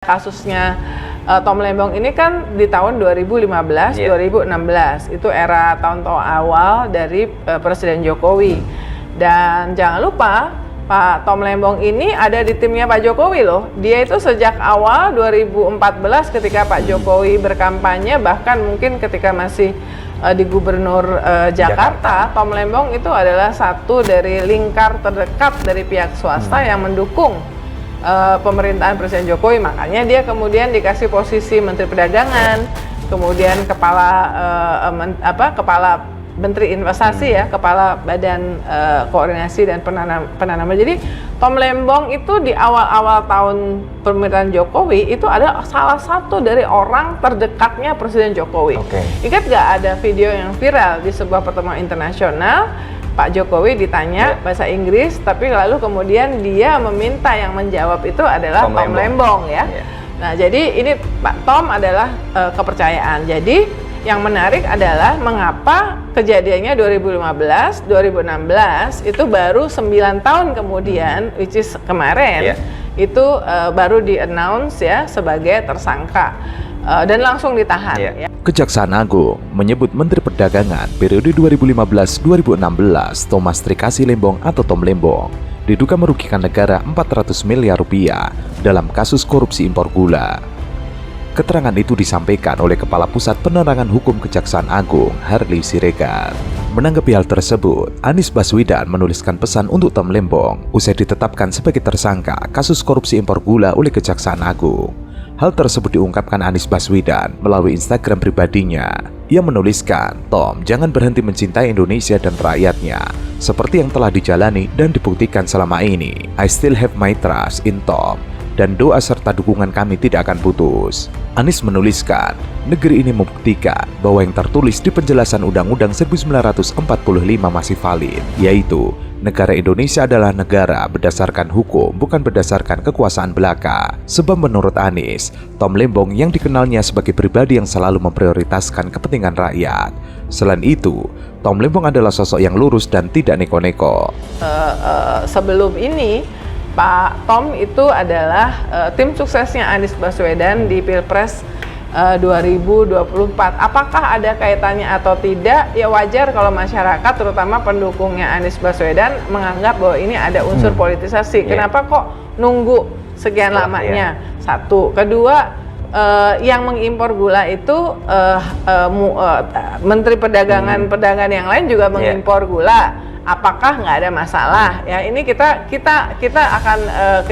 Kasusnya Tom Lembong ini kan di tahun 2015, 2016 itu era tahun awal dari Presiden Jokowi. Dan jangan lupa Pak Tom Lembong ini ada di timnya Pak Jokowi loh. Dia itu sejak awal 2014 ketika Pak Jokowi berkampanye, bahkan mungkin ketika masih di Gubernur Jakarta, Tom Lembong itu adalah satu dari lingkar terdekat dari pihak swasta yang mendukung pemerintahan Presiden Jokowi. Makanya dia kemudian dikasih posisi Menteri Perdagangan, kemudian kepala Menteri Investasi ya, kepala Badan Koordinasi dan Penanaman. Jadi Tom Lembong itu di awal-awal tahun pemerintahan Jokowi itu ada salah satu dari orang terdekatnya Presiden Jokowi. Ingat nggak ada video yang viral di sebuah pertemuan internasional, Pak Jokowi ditanya bahasa Inggris, tapi lalu kemudian dia meminta yang menjawab itu adalah Tom Lembong ya. Nah, jadi ini Pak Tom adalah kepercayaan. Jadi yang menarik adalah mengapa kejadiannya 2015, 2016 itu baru 9 tahun kemudian, which is kemarin, itu baru di-announce ya sebagai tersangka. Dan langsung ditahan. Ya. Kejaksaan Agung menyebut Menteri Perdagangan periode 2015-2016 Thomas Trikasih Lembong atau Tom Lembong diduga merugikan negara 400 miliar rupiah dalam kasus korupsi impor gula. Keterangan itu disampaikan oleh Kepala Pusat Penerangan Hukum Kejaksaan Agung, Harley Siregar. Menanggapi hal tersebut, Anies Baswedan menuliskan pesan untuk Tom Lembong usai ditetapkan sebagai tersangka kasus korupsi impor gula oleh Kejaksaan Agung. Hal tersebut diungkapkan Anies Baswedan melalui Instagram pribadinya. Ia menuliskan, "Tom, jangan berhenti mencintai Indonesia dan rakyatnya, seperti yang telah dijalani dan dibuktikan selama ini. I still have my trust in Tom, dan doa serta dukungan kami tidak akan putus." Anies menuliskan, negeri ini membuktikan bahwa yang tertulis di penjelasan Undang-Undang 1945 masih valid, yaitu negara Indonesia adalah negara berdasarkan hukum, bukan berdasarkan kekuasaan belaka. Sebab menurut Anies, Tom Lembong yang dikenalnya sebagai pribadi yang selalu memprioritaskan kepentingan rakyat. Selain itu, Tom Lembong adalah sosok yang lurus dan tidak neko-neko. Sebelum ini, Pak Tom itu adalah tim suksesnya Anies Baswedan di Pilpres 2024. Apakah ada kaitannya atau tidak? Ya wajar kalau masyarakat, terutama pendukungnya Anies Baswedan, menganggap bahwa ini ada unsur politisasi. Kenapa kok nunggu sekian lamanya? Satu. Kedua, yang mengimpor gula itu Menteri Perdagangan yang lain juga mengimpor gula. Apakah nggak ada masalah? Ya, ini kita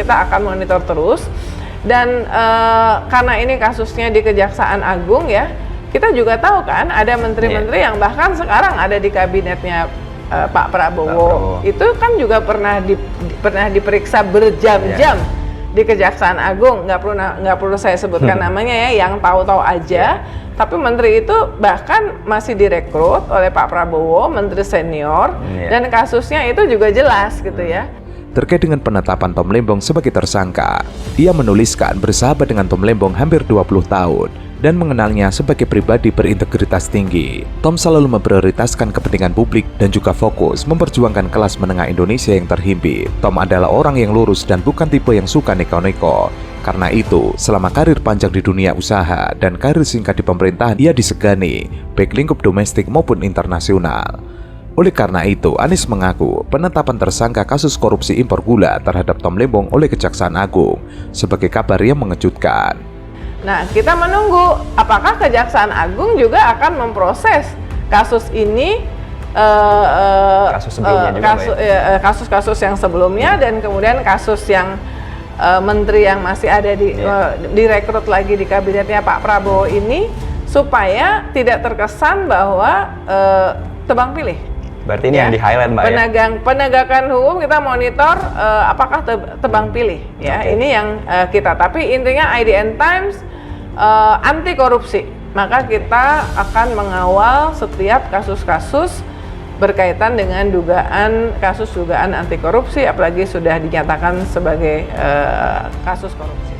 akan monitor terus. Dan karena ini kasusnya di Kejaksaan Agung ya, kita juga tahu kan ada menteri-menteri yang bahkan sekarang ada di kabinetnya Pak Prabowo. Itu kan juga pernah diperiksa berjam-jam di Kejaksaan Agung. Nggak perlu saya sebutkan namanya ya, yang tahu-tahu aja. Tapi menteri itu bahkan masih direkrut oleh Pak Prabowo, menteri senior, dan kasusnya itu juga jelas gitu ya. Terkait dengan penetapan Tom Lembong sebagai tersangka, ia menuliskan bersahabat dengan Tom Lembong hampir 20 tahun dan mengenalnya sebagai pribadi berintegritas tinggi. Tom selalu memprioritaskan kepentingan publik dan juga fokus memperjuangkan kelas menengah Indonesia yang terhimpit. Tom adalah orang yang lurus dan bukan tipe yang suka neko-neko. Karena itu, selama karir panjang di dunia usaha dan karir singkat di pemerintahan, ia disegani, baik lingkup domestik maupun internasional. Oleh karena itu, Anies mengaku penetapan tersangka kasus korupsi impor gula terhadap Tom Lembong oleh Kejaksaan Agung sebagai kabar yang mengejutkan. Nah, kita menunggu apakah Kejaksaan Agung juga akan memproses kasus ini, kasus-kasus yang sebelumnya, dan kemudian kasus yang menteri yang masih ada direkrut lagi di kabinetnya Pak Prabowo ini, supaya tidak terkesan bahwa tebang pilih. Berarti ini yang di-highlight Mbak Penegakan hukum kita monitor apakah tebang pilih ya. Ini yang kita, tapi intinya IDN Times anti korupsi. Maka kita akan mengawal setiap kasus-kasus berkaitan dengan kasus dugaan anti korupsi, apalagi sudah dinyatakan sebagai kasus korupsi.